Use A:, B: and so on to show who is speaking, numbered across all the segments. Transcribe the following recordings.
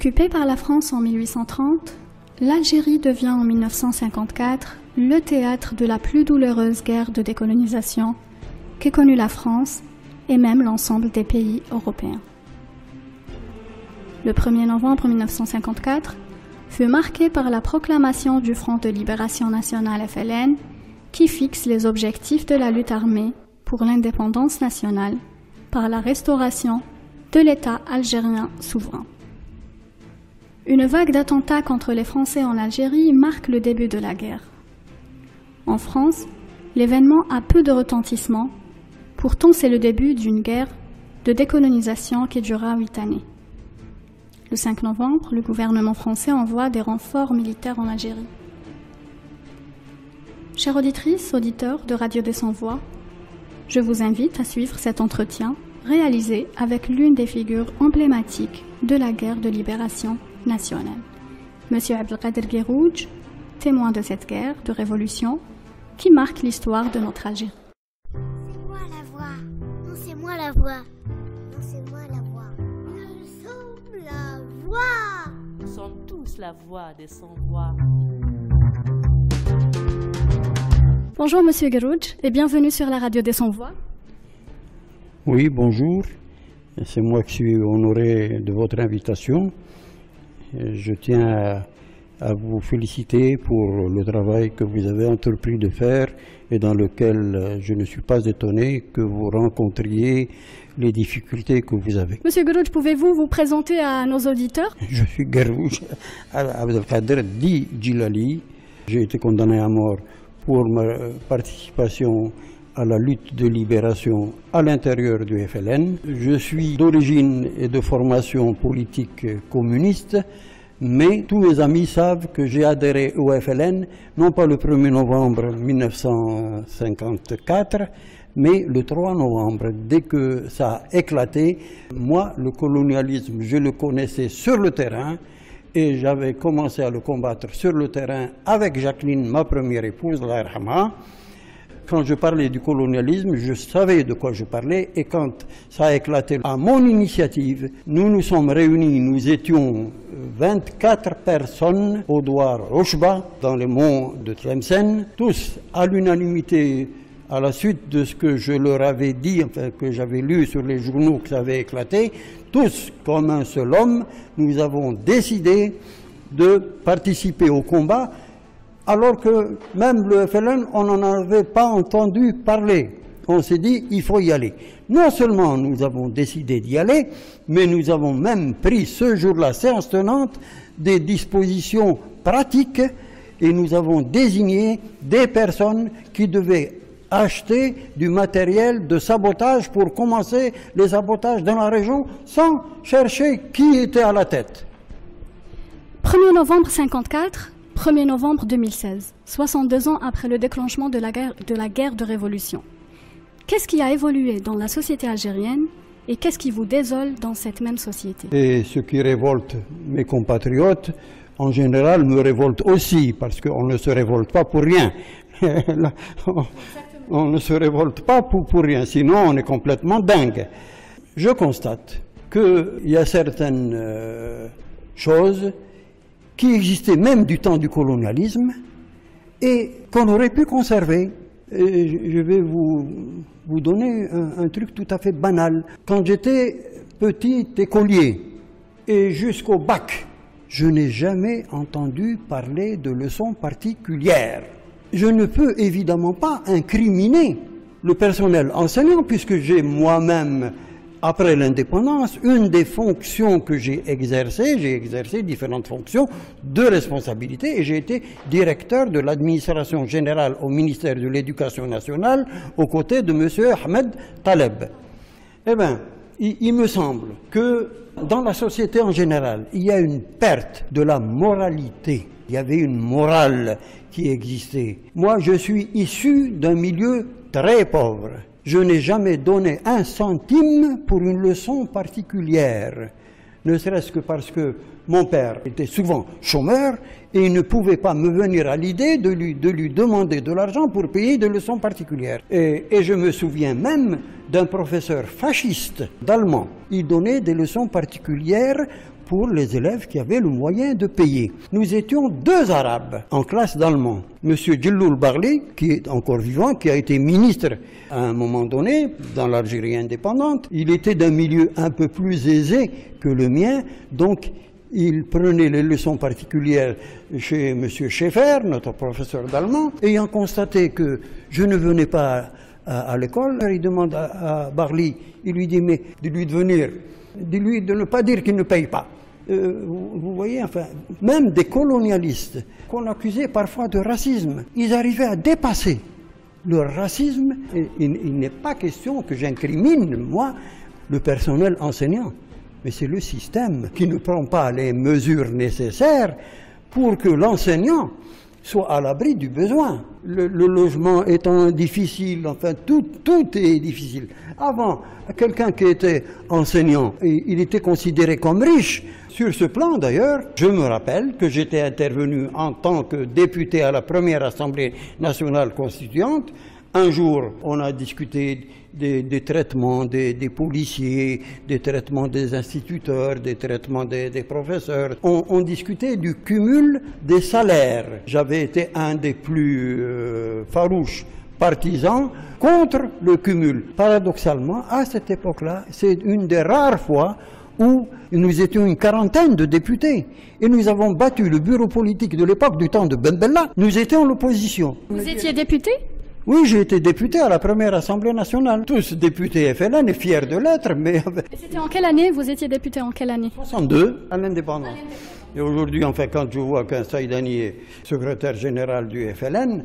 A: Occupée par la France en 1830, l'Algérie devient en 1954 le théâtre de la plus douloureuse guerre de décolonisation qu'ait connue la France et même l'ensemble des pays européens. Le 1er novembre 1954 fut marqué par la proclamation du Front de libération nationale FLN qui fixe les objectifs de la lutte armée pour l'indépendance nationale par la restauration de l'État algérien souverain. Une vague d'attentats contre les Français en Algérie marque le début de la guerre. En France, l'événement a peu de retentissement, pourtant c'est le début d'une guerre de décolonisation qui durera 8 années. Le 5 novembre, le gouvernement français envoie des renforts militaires en Algérie. Chères auditrices, auditeurs de Radio des Sans Voix, je vous invite à suivre cet entretien réalisé avec l'une des figures emblématiques de la guerre de libération nationale, Monsieur Abdelkader Guerrouj, témoin de cette guerre de révolution qui marque l'histoire de notre Algérie.
B: C'est moi la voix, non c'est moi la voix, non c'est moi la voix. Nous sommes la voix.
C: Nous sommes tous la voix des sans-voix.
A: Bonjour Monsieur Guerrouj et bienvenue sur la radio des Sans-Voix.
D: Oui, bonjour. C'est moi qui suis honoré de votre invitation. Je tiens à vous féliciter pour le travail que vous avez entrepris de faire et dans lequel je ne suis pas étonné que vous rencontriez les difficultés que vous avez.
A: Monsieur Guerrouj, pouvez-vous vous présenter à nos auditeurs?
D: Je suis Guerrouj Abdelkader Di Djilali. J'ai été condamné à mort pour ma participation à la lutte de libération à l'intérieur du FLN. Je suis d'origine et de formation politique communiste, mais tous mes amis savent que j'ai adhéré au FLN, non pas le 1er novembre 1954, mais le 3 novembre, dès que ça a éclaté. Moi, le colonialisme, je le connaissais sur le terrain, et j'avais commencé à le combattre sur le terrain avec Jacqueline, ma première épouse, Allah yarhamha. Quand je parlais du colonialisme, je savais de quoi je parlais, et quand ça a éclaté à mon initiative, nous nous sommes réunis, nous étions 24 personnes au Douar Rochba, dans les monts de Tlemcen, tous à l'unanimité, à la suite de ce que je leur avais dit, enfin, que j'avais lu sur les journaux que ça avait éclaté, tous comme un seul homme, nous avons décidé de participer au combat, alors que même le FLN, on n'en avait pas entendu parler. On s'est dit, il faut y aller. Non seulement nous avons décidé d'y aller, mais nous avons même pris ce jour-là, séance tenante, des dispositions pratiques, et nous avons désigné des personnes qui devaient acheter du matériel de sabotage pour commencer les sabotages dans la région sans chercher qui était à la tête.
A: 1er novembre 1954, 1er novembre 2016, 62 ans après le déclenchement de la guerre de révolution. Qu'est-ce qui a évolué dans la société algérienne et qu'est-ce qui vous désole dans cette même société?
D: Et ce qui révolte mes compatriotes, en général, me révolte aussi, parce qu'on ne se révolte pas pour rien. On ne se révolte pas pour rien, sinon on est complètement dingue. Je constate qu'il y a certaines choses qui existaient même du temps du colonialisme et qu'on aurait pu conserver. Et je vais vous donner un truc tout à fait banal. Quand j'étais petit écolier et jusqu'au bac, je n'ai jamais entendu parler de leçons particulières. Je ne peux évidemment pas incriminer le personnel enseignant puisque j'ai moi-même, après l'indépendance, une des fonctions que j'ai exercé différentes fonctions de responsabilité et j'ai été directeur de l'administration générale au ministère de l'Éducation nationale aux côtés de M. Ahmed Taleb. Eh bien, il me semble que dans la société en général, il y a une perte de la moralité. Il y avait une morale qui existait. Moi, je suis issu d'un milieu très pauvre. Je n'ai jamais donné un centime pour une leçon particulière, ne serait-ce que parce que mon père était souvent chômeur et il ne pouvait pas me venir à l'idée de lui demander de l'argent pour payer des leçons particulières. Et je me souviens même d'un professeur fasciste d'allemand. Il donnait des leçons particulières pour les élèves qui avaient le moyen de payer. Nous étions 2 Arabes en classe d'allemand. Monsieur Djelloul Barli, qui est encore vivant, qui a été ministre à un moment donné dans l'Algérie indépendante, il était d'un milieu un peu plus aisé que le mien, donc il prenait les leçons particulières chez monsieur Schaeffer, notre professeur d'allemand, ayant constaté que je ne venais pas à l'école, il demande à Barli, il lui dit mais de lui de venir, dis-lui de ne pas dire qu'il ne paye pas. Vous voyez, enfin, même des colonialistes qu'on accusait parfois de racisme, ils arrivaient à dépasser leur racisme. Il n'est pas question que j'incrimine, moi, le personnel enseignant, mais c'est le système qui ne prend pas les mesures nécessaires pour que l'enseignant soit à l'abri du besoin. Le logement étant difficile, enfin tout est difficile. Avant, quelqu'un qui était enseignant, il était considéré comme riche. Sur ce plan d'ailleurs, je me rappelle que j'étais intervenu en tant que député à la première Assemblée nationale constituante. Un jour, on a discuté des traitements des policiers, des traitements des instituteurs, des traitements des professeurs. On discutait du cumul des salaires. J'avais été un des plus farouches partisans contre le cumul. Paradoxalement, à cette époque-là, c'est une des rares fois où nous étions une quarantaine de députés et nous avons battu le bureau politique de l'époque du temps de Ben Bella. Nous étions l'opposition.
A: Vous étiez député ?
D: Oui, j'ai été député à la première Assemblée nationale. Tous députés FLN et fiers de l'être, mais...
A: C'était en quelle année? Vous étiez député en quelle année?
D: 62, à l'indépendance. Et aujourd'hui, enfin, quand je vois qu'un Saïdani est secrétaire général du FLN,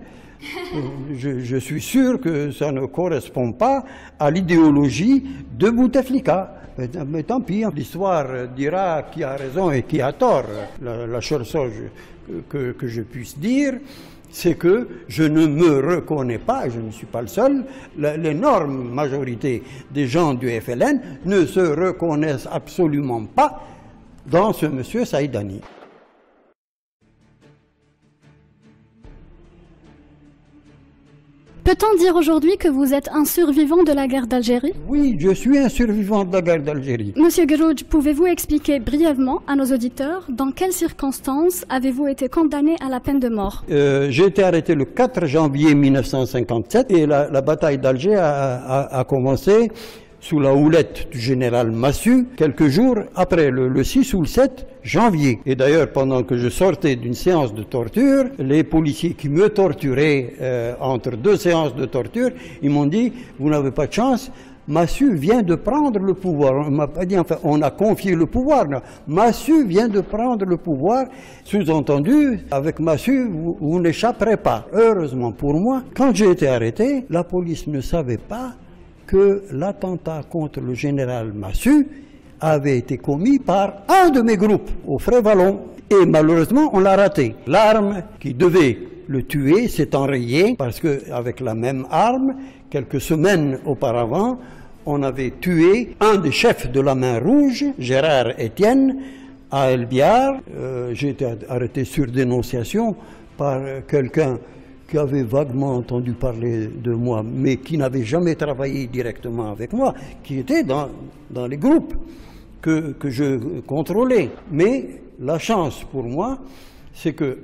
D: je suis sûr que ça ne correspond pas à l'idéologie de Bouteflika. Mais tant pis, l'histoire dira qui a raison et qui a tort. La seule chose que je puisse dire, c'est que je ne me reconnais pas, et je ne suis pas le seul, l'énorme majorité des gens du FLN ne se reconnaissent absolument pas dans ce monsieur Saïdani.
A: Peut-on dire aujourd'hui que vous êtes un survivant de la guerre d'Algérie?
D: Oui, je suis un survivant de la guerre d'Algérie.
A: Monsieur Guerrouj, pouvez-vous expliquer brièvement à nos auditeurs dans quelles circonstances avez-vous été condamné à la peine de mort?
D: J'ai été arrêté le 4 janvier 1957 et la bataille d'Alger a commencé sous la houlette du général Massu, quelques jours après, le 6 ou le 7 janvier. Et d'ailleurs, pendant que je sortais d'une séance de torture, les policiers qui me torturaient entre 2 séances de torture, ils m'ont dit « Vous n'avez pas de chance, Massu vient de prendre le pouvoir. » On m'a pas dit, enfin, on a confié le pouvoir. Non. Massu vient de prendre le pouvoir. Sous-entendu, avec Massu, vous n'échapperez pas. Heureusement pour moi, quand j'ai été arrêté, la police ne savait pas que l'attentat contre le général Massu avait été commis par un de mes groupes, au Frévalon. Et malheureusement, on l'a raté. L'arme qui devait le tuer s'est enrayée parce qu'avec la même arme, quelques semaines auparavant, on avait tué un des chefs de la Main Rouge, Gérard Etienne, à El Biar. J'ai été arrêté sur dénonciation par quelqu'un qui avait vaguement entendu parler de moi, mais qui n'avait jamais travaillé directement avec moi, qui était dans les groupes que je contrôlais. Mais la chance pour moi, c'est que,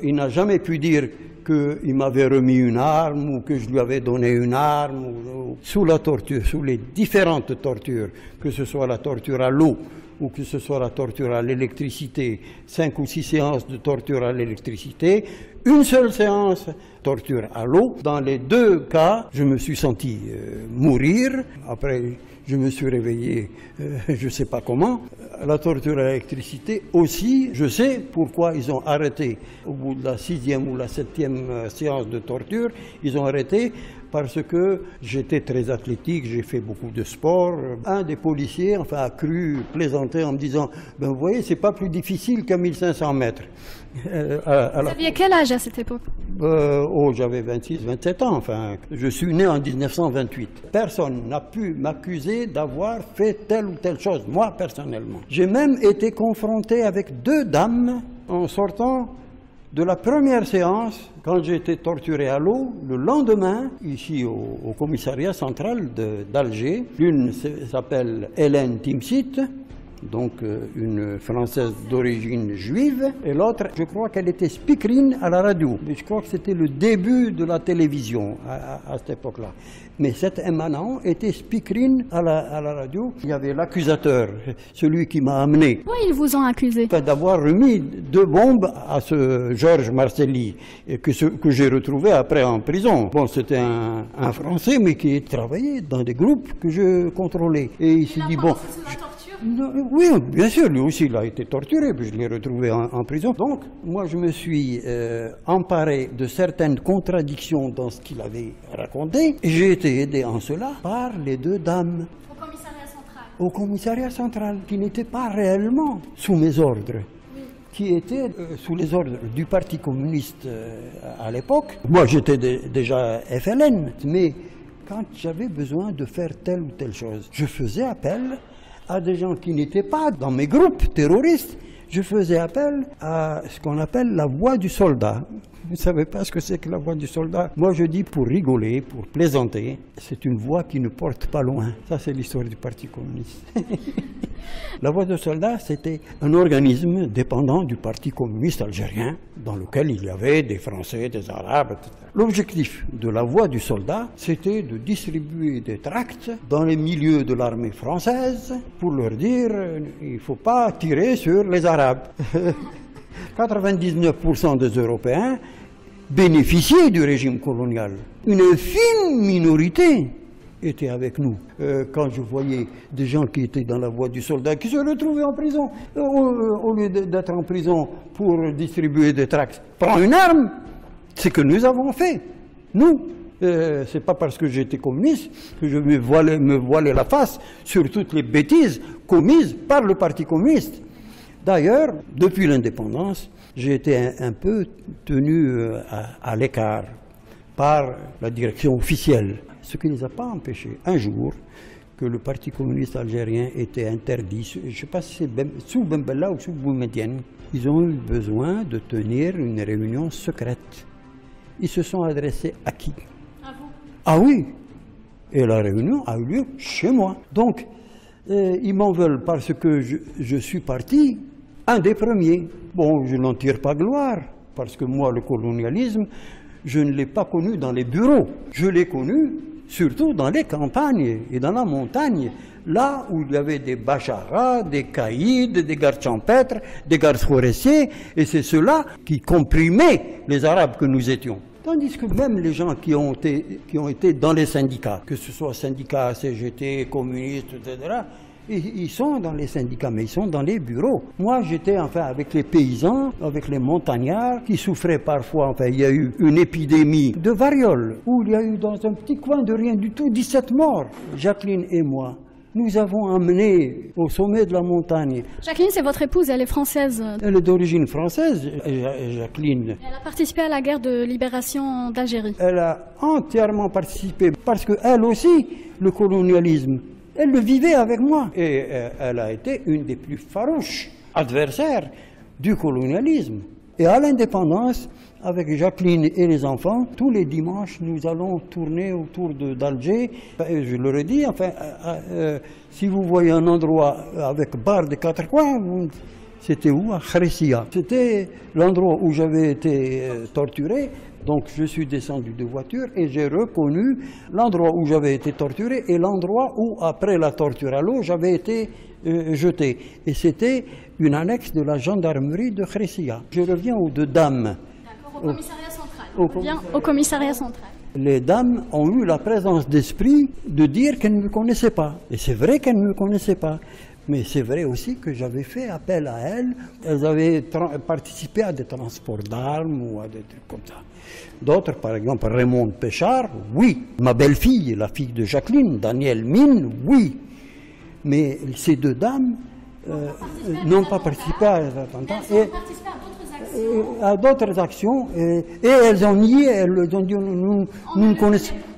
D: il n'a jamais pu dire qu'il m'avait remis une arme ou que je lui avais donné une arme. Sous la torture, sous les différentes tortures, que ce soit la torture à l'eau, ou que ce soit la torture à l'électricité, 5 ou 6 séances de torture à l'électricité, une seule séance torture à l'eau. Dans les 2 cas, je me suis senti mourir. Après, je me suis réveillé, je ne sais pas comment. La torture à l'électricité aussi, je sais pourquoi ils ont arrêté au bout de la 6e ou la 7e séance de torture. Ils ont arrêté parce que j'étais très athlétique, j'ai fait beaucoup de sport. Un des policiers a cru plaisanter en me disant « Ben vous voyez, c'est pas plus difficile qu'à 1500 mètres. »
A: Vous aviez quel âge à cette époque?
D: J'avais 26, 27 ans, je suis né en 1928. Personne n'a pu m'accuser d'avoir fait telle ou telle chose, moi personnellement. J'ai même été confronté avec 2 dames en sortant de la première séance, quand j'ai été torturé à l'eau, le lendemain, ici au commissariat central d'Alger. L'une s'appelle Hélène Timsit, donc une Française d'origine juive, et l'autre, je crois qu'elle était speakerine à la radio. Je crois que c'était le début de la télévision à cette époque-là. Mais cette émanant était speakerine à la radio. Il y avait l'accusateur, celui qui m'a amené.
A: Pourquoi ils vous ont accusé?
D: D'avoir remis 2 bombes à ce Georges Marcelli, que j'ai retrouvé après en prison. Bon, c'était un Français, mais qui travaillait dans des groupes que je contrôlais. Et il s'est dit, bon... Oui, bien sûr, lui aussi il a été torturé, puis je l'ai retrouvé en prison. Donc, moi je me suis emparé de certaines contradictions dans ce qu'il avait raconté. J'ai été aidé en cela par les 2 dames.
A: Au commissariat central?
D: Au commissariat central, qui n'étaient pas réellement sous mes ordres. Qui étaient sous les ordres du Parti communiste à l'époque. Moi j'étais déjà FLN, mais quand j'avais besoin de faire telle ou telle chose, je faisais appel à des gens qui n'étaient pas dans mes groupes terroristes. Je faisais appel à ce qu'on appelle la voix du soldat. Vous ne savez pas ce que c'est que la voix du soldat? Moi je dis pour rigoler, pour plaisanter, c'est une voix qui ne porte pas loin. Ça c'est l'histoire du Parti communiste. La voix du soldat, c'était un organisme dépendant du Parti communiste algérien, dans lequel il y avait des Français, des Arabes, etc. L'objectif de la voix du soldat, c'était de distribuer des tracts dans les milieux de l'armée française pour leur dire « il ne faut pas tirer sur les Arabes ». 99% des Européens bénéficiaient du régime colonial. Une infime minorité était avec nous. Quand je voyais des gens qui étaient dans la voie du soldat, qui se retrouvaient en prison, au lieu d'être en prison pour distribuer des tracts, prends une arme, c'est ce que nous avons fait. Nous, c'est pas parce que j'étais communiste que je me voilais la face sur toutes les bêtises commises par le Parti communiste. D'ailleurs, depuis l'indépendance, j'ai été un peu tenu à l'écart par la direction officielle. Ce qui ne les a pas empêchés, un jour, que le Parti communiste algérien était interdit, je ne sais pas si c'est sous Ben Bella ou sous Boumedienne, ils ont eu besoin de tenir une réunion secrète. Ils se sont adressés à qui?
A: À vous?
D: Ah oui! Et la réunion a eu lieu chez moi. Donc, ils m'en veulent parce que je suis parti un des premiers. Bon, je n'en tire pas gloire, parce que moi, le colonialisme, je ne l'ai pas connu dans les bureaux. Je l'ai connu surtout dans les campagnes et dans la montagne, là où il y avait des bacharas, des caïds, des gardes champêtres, des gardes forestiers, et c'est ceux-là qui comprimaient les Arabes que nous étions. Tandis que même les gens qui ont été dans les syndicats, que ce soit syndicats, CGT, communistes, etc., ils sont dans les syndicats, mais ils sont dans les bureaux. Moi, j'étais avec les paysans, avec les montagnards, qui souffraient parfois. Il y a eu une épidémie de variole, où il y a eu dans un petit coin de rien du tout 17 morts. Jacqueline et moi, nous avons amené au sommet de la montagne.
A: Jacqueline, c'est votre épouse, elle est française.
D: Elle est d'origine française, Jacqueline.
A: Elle a participé à la guerre de libération d'Algérie.
D: Elle a entièrement participé, parce qu'elle aussi, le colonialisme, elle le vivait avec moi. Et elle a été une des plus farouches adversaires du colonialisme. Et à l'indépendance, avec Jacqueline et les enfants, tous les dimanches, nous allons tourner autour d'Alger. Je leur ai dit, si vous voyez un endroit avec barre de 4 coins, c'était où? À Khressia. C'était l'endroit où j'avais été torturé. Donc je suis descendu de voiture et j'ai reconnu l'endroit où j'avais été torturé et l'endroit où, après la torture à l'eau, j'avais été jeté. Et c'était une annexe de la gendarmerie de Khressia. Je reviens aux 2 dames.
A: D'accord, au commissariat central. Au commissariat central.
D: Les dames ont eu la présence d'esprit de dire qu'elles ne me connaissaient pas. Et c'est vrai qu'elles ne me connaissaient pas. Mais c'est vrai aussi que j'avais fait appel à elles. Elles avaient participé à des transports d'armes ou à des trucs comme ça. D'autres, par exemple, Raymond Péchard, oui. Ma belle-fille, la fille de Jacqueline, Danielle Mine, oui. Mais ces deux dames n'ont pas participé à des attentats. À d'autres actions, et elles ont nié, elles ont dit nous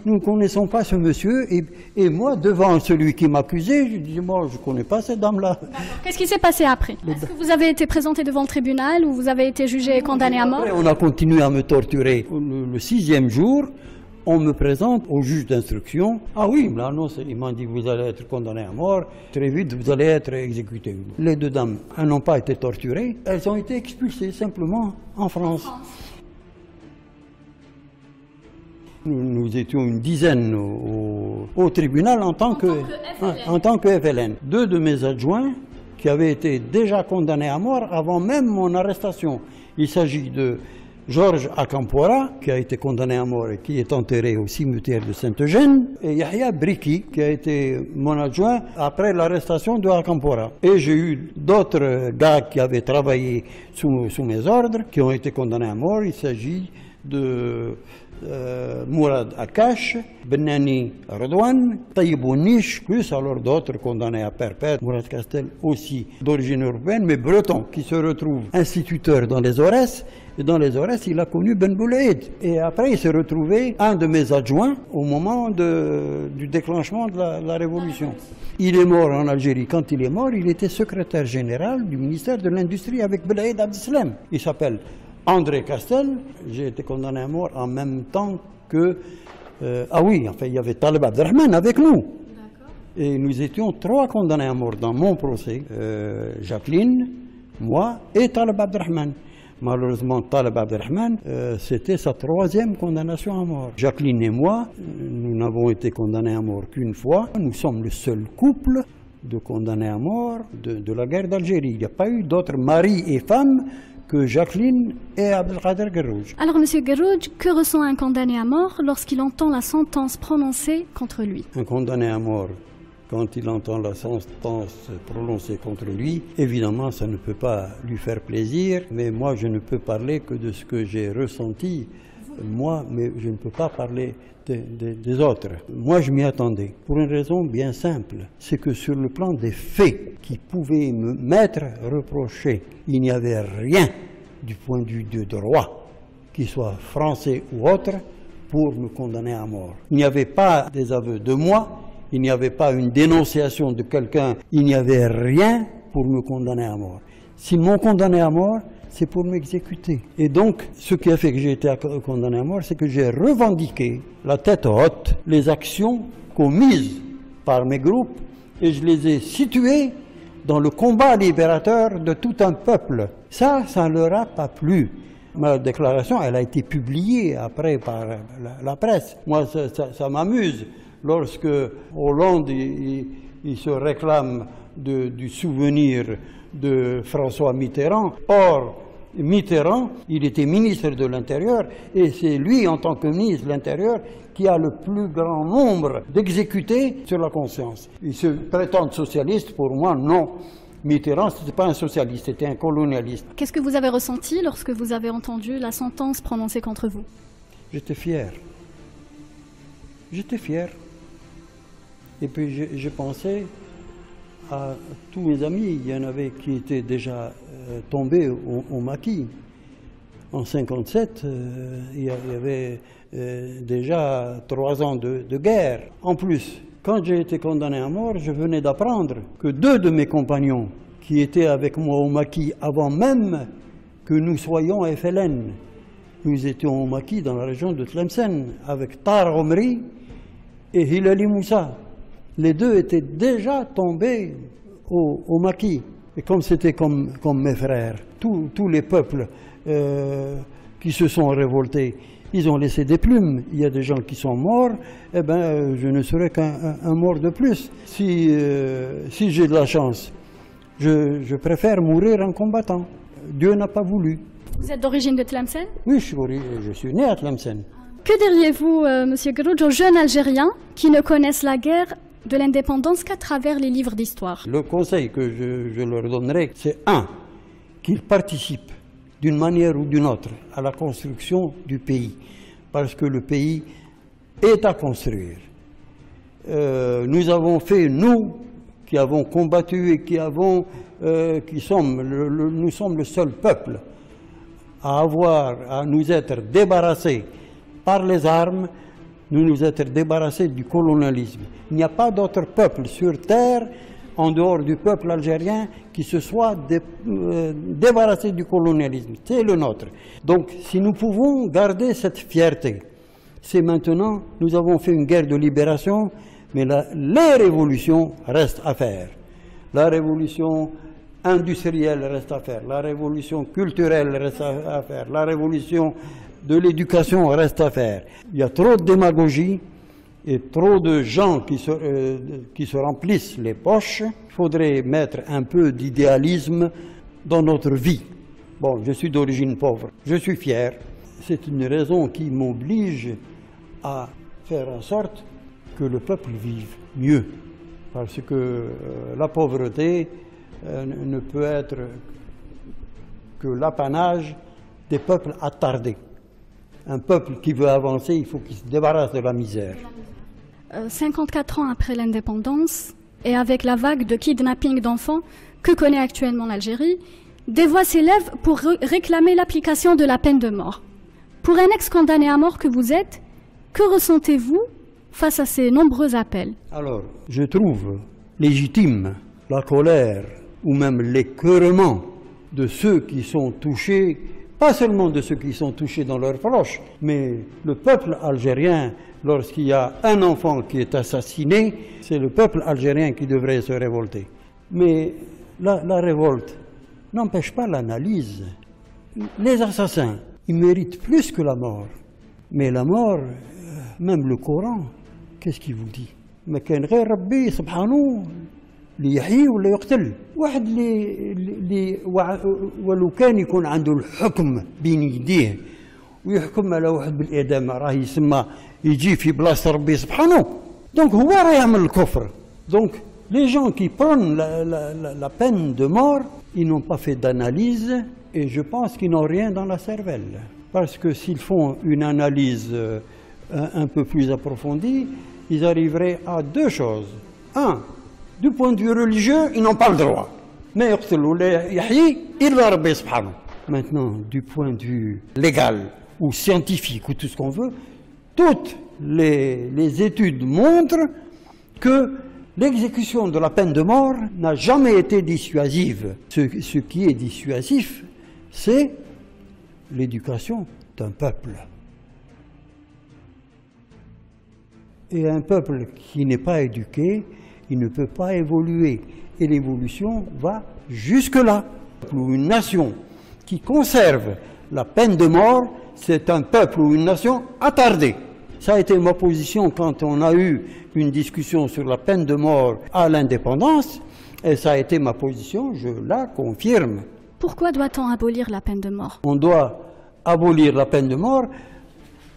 D: ne connaissons pas ce monsieur, et moi, devant celui qui m'accusait, je dis moi je ne connais pas cette dame-là.
A: Qu'est-ce qui s'est passé après? Est-ce que vous avez été présenté devant le tribunal ou vous avez été jugé et condamné à mort?
D: Après, on a continué à me torturer. Le 6e jour, on me présente au juge d'instruction. Ah oui, l'annonce, il m'a dit vous allez être condamné à mort, très vite vous allez être exécuté. Les deux dames, elles n'ont pas été torturées, elles ont été expulsées simplement en France. Nous étions une dizaine au tribunal en tant que FLN. Deux de mes adjoints qui avaient été déjà condamnés à mort avant même mon arrestation. Il s'agit de Georges Akampora, qui a été condamné à mort et qui est enterré au cimetière de Saint-Eugène, et Yahya Briki, qui a été mon adjoint après l'arrestation de Akampora. Et j'ai eu d'autres gars qui avaient travaillé sous mes ordres, qui ont été condamnés à mort. Il s'agit de Mourad Akash, Benani Redouane, Taïbou Niche, plus alors d'autres condamnés à perpète. Mourad Castel aussi d'origine européenne, mais breton, qui se retrouve instituteur dans les Aurès. Et dans les Aurès, il a connu Ben Boulaïd. Et après, il s'est retrouvé un de mes adjoints au moment du déclenchement de la Révolution. Il est mort en Algérie. Quand il est mort, il était secrétaire général du ministère de l'Industrie avec Boulaïd Abdeslam. Il s'appelle André Castel. J'ai été condamné à mort en même temps que... ah oui, enfin, il y avait Taleb Abderrahmane avec nous. Et nous étions 3 condamnés à mort dans mon procès. Jacqueline, moi et Taleb Abderrahmane. Malheureusement, Taleb Abderrahmane, c'était sa 3e condamnation à mort. Jacqueline et moi, nous n'avons été condamnés à mort qu'une fois. Nous sommes le seul couple de condamnés à mort de la guerre d'Algérie. Il n'y a pas eu d'autres maris et femmes que Jacqueline et Abdelkader Guerrouj.
A: Alors, Monsieur Guerrouj, que ressent un condamné à mort lorsqu'il entend la sentence prononcée contre lui?
D: Un condamné à mort, quand il entend la sentence prononcée contre lui, évidemment, ça ne peut pas lui faire plaisir, mais moi, je ne peux parler que de ce que j'ai ressenti, moi, mais je ne peux pas parler des autres. Moi, je m'y attendais, pour une raison bien simple, c'est que sur le plan des faits qui pouvaient m'être reprochés, il n'y avait rien du point de vue du droit, qu'il soit français ou autre, pour me condamner à mort. Il n'y avait pas des aveux de moi, il n'y avait pas une dénonciation de quelqu'un, il n'y avait rien pour me condamner à mort. S'ils m'ont condamné à mort, c'est pour m'exécuter. Et donc, ce qui a fait que j'ai été condamné à mort, c'est que j'ai revendiqué, la tête haute, les actions commises par mes groupes, et je les ai situées dans le combat libérateur de tout un peuple. Ça ne leur a pas plu. Ma déclaration, elle a été publiée après par la presse. Moi, ça m'amuse. Lorsque Hollande il se réclame du souvenir de François Mitterrand. Or, Mitterrand, il était ministre de l'Intérieur, et c'est lui, en tant que ministre de l'Intérieur, qui a le plus grand nombre d'exécutés sur la conscience. Il se prétend socialiste, pour moi, non. Mitterrand, ce n'était pas un socialiste, c'était un colonialiste.
A: Qu'est-ce que vous avez ressenti lorsque vous avez entendu la sentence prononcée contre vous?
D: J'étais fier. J'étais fier. Et puis je pensais à tous mes amis. Il y en avait qui étaient déjà tombés au maquis. En 1957, il y avait déjà 3 ans de guerre. En plus, quand j'ai été condamné à mort, je venais d'apprendre que 2 de mes compagnons qui étaient avec moi au maquis avant même que nous soyons FLN, nous étions au maquis dans la région de Tlemcen avec Tar Omri et Hilali Moussa. Les 2 étaient déjà tombés au maquis. Et comme c'était comme mes frères, tous les peuples qui se sont révoltés, ils ont laissé des plumes. Il y a des gens qui sont morts, eh ben, je ne serai qu'un mort de plus. Si j'ai de la chance, je préfère mourir en combattant. Dieu n'a pas voulu.
A: Vous êtes d'origine de Tlemcen?
D: Oui, je suis né à Tlemcen.
A: Que diriez-vous, Monsieur Guerrouj, aux jeunes Algériens qui ne connaissent la guerre de l'indépendance qu'à travers les livres d'histoire.
D: Le conseil que je leur donnerai, c'est qu'ils participent d'une manière ou d'une autre à la construction du pays, parce que le pays est à construire. Nous avons fait, nous qui avons combattu et nous sommes le seul peuple à nous être débarrassés par les armes, nous être débarrassés du colonialisme. Il n'y a pas d'autre peuple sur terre, en dehors du peuple algérien, qui se soit débarrassé du colonialisme. C'est le nôtre. Donc, si nous pouvons garder cette fierté, c'est maintenant, nous avons fait une guerre de libération, mais les révolutions restent à faire. La révolution industrielle reste à faire, la révolution culturelle reste à faire, la révolution de l'éducation reste à faire. Il y a trop de démagogie et trop de gens qui se remplissent les poches. Il faudrait mettre un peu d'idéalisme dans notre vie. Bon, je suis d'origine pauvre, je suis fier. C'est une raison qui m'oblige à faire en sorte que le peuple vive mieux. Parce que la pauvreté ne peut être que l'apanage des peuples attardés. Un peuple qui veut avancer, il faut qu'il se débarrasse de la misère.
A: 54 ans après l'indépendance, et avec la vague de kidnapping d'enfants que connaît actuellement l'Algérie, des voix s'élèvent pour réclamer l'application de la peine de mort. Pour un ex-condamné à mort que vous êtes, que ressentez-vous face à ces nombreux appels?
D: Alors, je trouve légitime la colère ou même l'écœurement de ceux qui sont touchés, pas seulement de ceux qui sont touchés dans leurs proches, mais le peuple algérien, lorsqu'il y a un enfant qui est assassiné, c'est le peuple algérien qui devrait se révolter. Mais la révolte n'empêche pas l'analyse. Les assassins, ils méritent plus que la mort. Mais la mort, même le Coran, qu'est-ce qu'il vous dit? ما كان غير ربي سبحانه ليحيي ولا يقتل واحد اللي ولو كان يكون عنده الحكم بين يديه ويحكم على واحد بالإعدام راه يسمى يجي في بلاصة ربي سبحانه دونك هو راه يعمل الكفر دونك les gens qui prennent la peine de mort ils n'ont pas fait d'analyse et je pense qu'ils n'ont rien dans la cervelle parce que s'ils font une analyse un peu plus approfondie ils arriveraient à deux choses. Un, du point de vue religieux, ils n'ont pas le droit. Mais maintenant, du point de vue légal ou scientifique ou tout ce qu'on veut, toutes les études montrent que l'exécution de la peine de mort n'a jamais été dissuasive. Ce qui est dissuasif, c'est l'éducation d'un peuple. Et un peuple qui n'est pas éduqué, il ne peut pas évoluer. Et l'évolution va jusque-là. Ou une nation qui conserve la peine de mort, c'est un peuple ou une nation attardée. Ça a été ma position quand on a eu une discussion sur la peine de mort à l'indépendance, et ça a été ma position, je la confirme.
A: Pourquoi doit-on abolir la peine de mort?
D: On doit abolir la peine de mort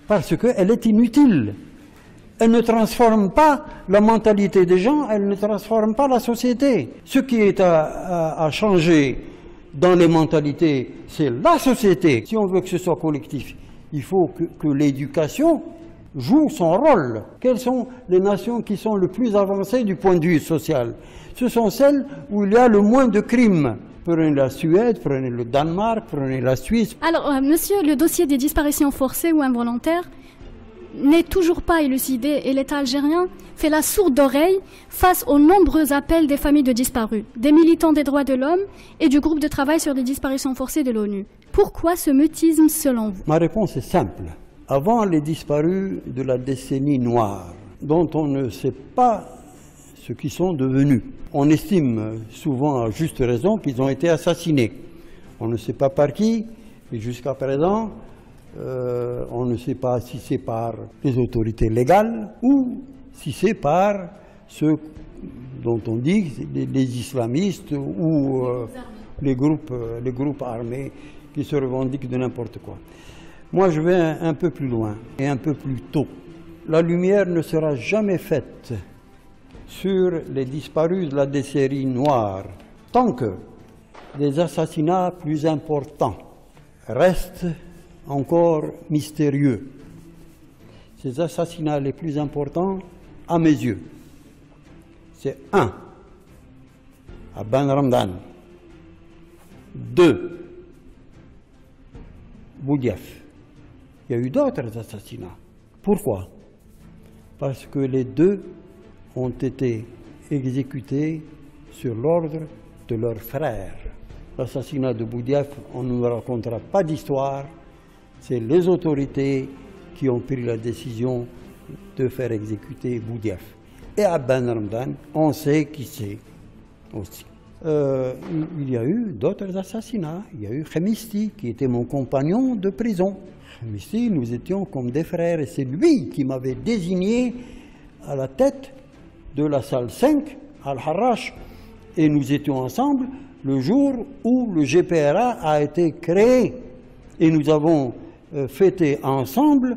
D: parce qu'elle est inutile. Elle ne transforme pas la mentalité des gens, elle ne transforme pas la société. Ce qui est à changer dans les mentalités, c'est la société. Si on veut que ce soit collectif, il faut que l'éducation joue son rôle. Quelles sont les nations qui sont le plus avancées du point de vue social? Ce sont celles où il y a le moins de crimes. Prenez la Suède, prenez le Danemark, prenez la Suisse.
A: Alors, monsieur, le dossier des disparitions forcées ou involontaires n'est toujours pas élucidé et l'État algérien fait la sourde oreille face aux nombreux appels des familles de disparus, des militants des droits de l'homme et du groupe de travail sur les disparitions forcées de l'ONU. Pourquoi ce mutisme selon vous?
D: Ma réponse est simple. Avant les disparus de la décennie noire, dont on ne sait pas ce qu'ils sont devenus, on estime souvent à juste raison qu'ils ont été assassinés. On ne sait pas par qui, et jusqu'à présent, on ne sait pas si c'est par les autorités légales ou si c'est par ceux dont on dit les islamistes ou les groupes armés qui se revendiquent de n'importe quoi. Moi, je vais un peu plus loin et un peu plus tôt. La lumière ne sera jamais faite sur les disparus de la décennie noire. Tant que des assassinats plus importants restent encore mystérieux, ces assassinats les plus importants, à mes yeux, c'est 1, à Ben Ramdan, 2, Boudiaf. Il y a eu d'autres assassinats. Pourquoi? Parce que les deux ont été exécutés sur l'ordre de leurs frères. L'assassinat de Boudiaf, on ne nous racontera pas d'histoire, c'est les autorités qui ont pris la décision de faire exécuter Boudiaf. Et à Ben Ramdan, on sait qui c'est aussi. Il y a eu d'autres assassinats. Il y a eu Khemisti, qui était mon compagnon de prison. Khemisti, nous étions comme des frères, et c'est lui qui m'avait désigné à la tête de la salle 5, à Al-Harrach, et nous étions ensemble le jour où le GPRA a été créé. Et nous avons fêté ensemble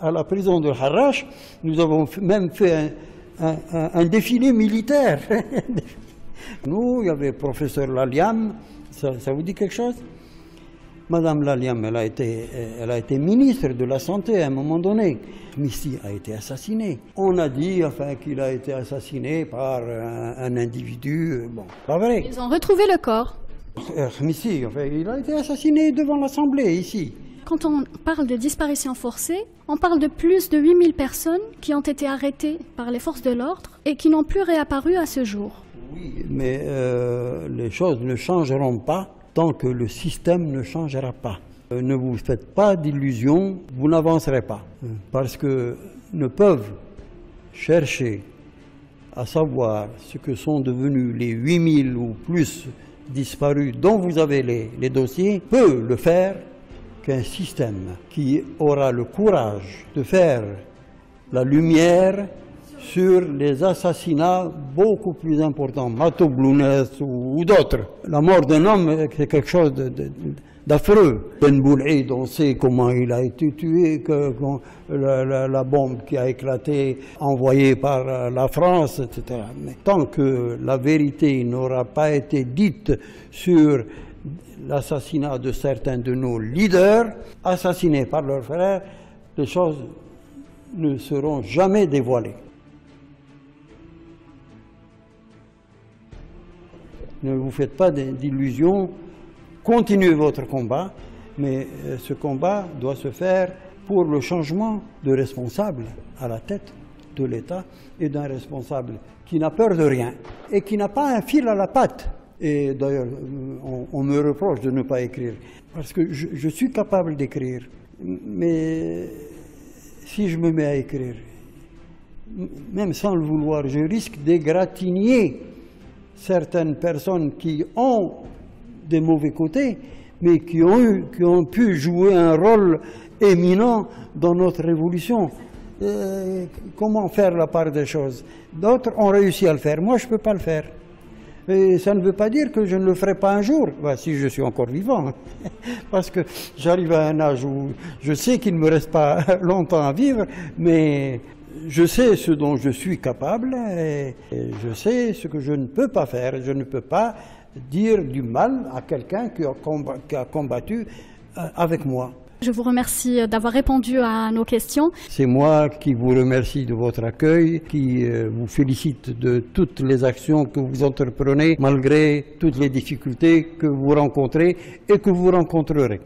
D: à la prison de Harrach. Nous avons même fait un défilé militaire. Nous, il y avait le professeur Laliam, ça vous dit quelque chose? Madame Laliam, elle a été ministre de la Santé à un moment donné. Khemisti a été assassiné. On a dit enfin, qu'il a été assassiné par un individu. Bon, pas vrai.
A: Ils ont retrouvé le corps.
D: Khemisti, enfin, il a été assassiné devant l'Assemblée, ici.
A: Quand on parle de disparition forcée, on parle de plus de 8000 personnes qui ont été arrêtées par les forces de l'ordre et qui n'ont plus réapparu à ce jour.
D: Oui, mais les choses ne changeront pas tant que le système ne changera pas. Ne vous faites pas d'illusions, vous n'avancerez pas. Parce que ne peuvent chercher à savoir ce que sont devenus les 8000 ou plus disparus dont vous avez les dossiers, peut le faire qu'un système qui aura le courage de faire la lumière sur les assassinats beaucoup plus importants, Mato Blounès ou d'autres. La mort d'un homme, c'est quelque chose d'affreux. Ben Boulaïd, on sait comment il a été tué, la bombe qui a éclaté, envoyée par la France, etc. Mais tant que la vérité n'aura pas été dite sur l'assassinat de certains de nos leaders, assassinés par leurs frères, les choses ne seront jamais dévoilées. Ne vous faites pas d'illusions, continuez votre combat, mais ce combat doit se faire pour le changement de responsable à la tête de l'État et d'un responsable qui n'a peur de rien et qui n'a pas un fil à la patte. Et d'ailleurs, on me reproche de ne pas écrire, parce que je suis capable d'écrire, mais si je me mets à écrire, même sans le vouloir, je risque d'égratigner certaines personnes qui ont des mauvais côtés, mais qui ont pu jouer un rôle éminent dans notre révolution. Comment faire la part des choses? D'autres ont réussi à le faire, moi je ne peux pas le faire. Et ça ne veut pas dire que je ne le ferai pas un jour, si je suis encore vivant, parce que j'arrive à un âge où je sais qu'il ne me reste pas longtemps à vivre, mais je sais ce dont je suis capable et je sais ce que je ne peux pas faire. Je ne peux pas dire du mal à quelqu'un qui a combattu avec moi.
A: Je vous remercie d'avoir répondu à nos questions.
D: C'est moi qui vous remercie de votre accueil, qui vous félicite de toutes les actions que vous entreprenez malgré toutes les difficultés que vous rencontrez et que vous rencontrerez.